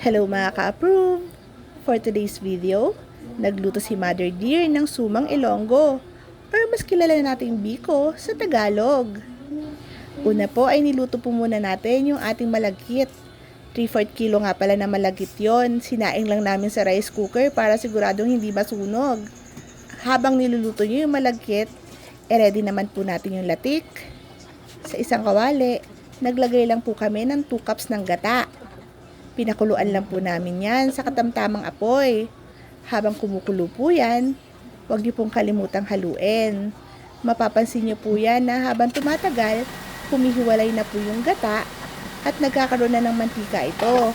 Hello mga ka-approve! For today's video, nagluto si Mother Dear ng sumang Ilonggo or mas kilala nating biko sa Tagalog. Una po ay niluto po muna natin yung ating malagkit. 3/4 kilo nga pala na malagkit yon. Sinaing lang namin sa rice cooker para siguradong hindi masunog. Habang niluluto nyo yung malagkit, ready naman po natin yung latik. Sa isang kawali, naglagay lang po kami ng 2 cups ng gata. Pinakuluan lang po namin yan sa katamtamang apoy. Habang kumukulo po yan, huwag niyo pong kalimutang haluin. Mapapansin niyo po yan na habang tumatagal, humihiwalay na po yung gata at nagkakaroon na ng mantika ito.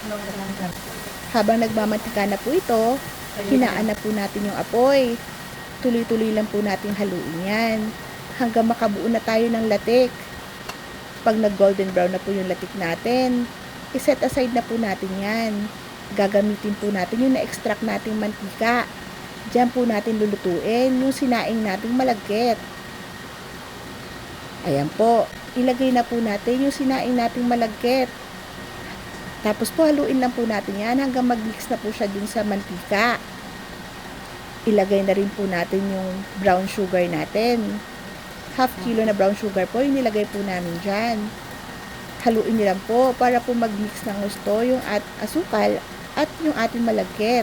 Habang nagmamantika na po ito, hinaan na po natin yung apoy. Tuloy-tuloy lang po nating haluin yan hanggang makabuo na tayo ng latik. Pag nag-golden brown na po yung latik natin, i-set aside na po natin yan. Gagamitin po natin yung na-extract nating mantika. Diyan po natin lulutuin yung sinaing nating malagkit. Ayan po, ilagay na po natin yung sinaing nating malagkit. Tapos po haluin lang po natin yan hanggang mag-mix na po siya dun sa mantika. Ilagay na rin po natin yung brown sugar natin. 1/2 kilo na brown sugar po yung nilagay po namin dyan. Haluin niyo lang po para po mag-mix ng gusto yung asukal at yung ating malagkit.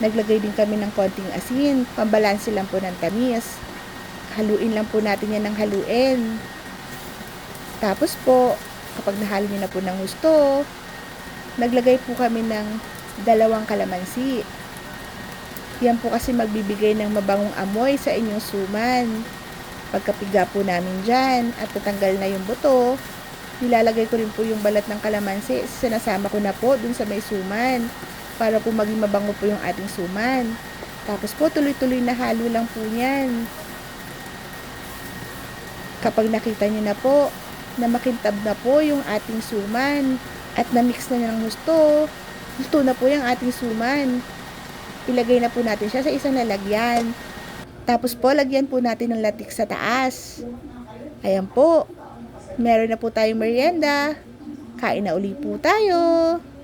Naglagay din kami ng konting asin, pambalanse lang po ng tamis. Haluin lang po natin yan ng haluin. Tapos po, kapag nahalo niyo na po ng gusto, naglagay po kami ng 2 kalamansi. Yan po kasi magbibigay ng mabangong amoy sa inyong suman. Pagkapiga po namin dyan at tatanggal na yung buto, nilalagay ko rin po yung balat ng kalamansi. Sinasama ko na po dun sa may suman para po maging mabango po yung ating suman. Tapos po tuloy-tuloy na halo lang po yan. Kapag nakita nyo na po na makintab na po yung ating suman at na-mix na ng gusto, luto na po yung ating suman. Ilagay na po natin siya sa isang lalagyan. Tapos po lagyan po natin ng latik sa taas. Ayan po. Meron na po tayong merienda. Kain na uli po tayo.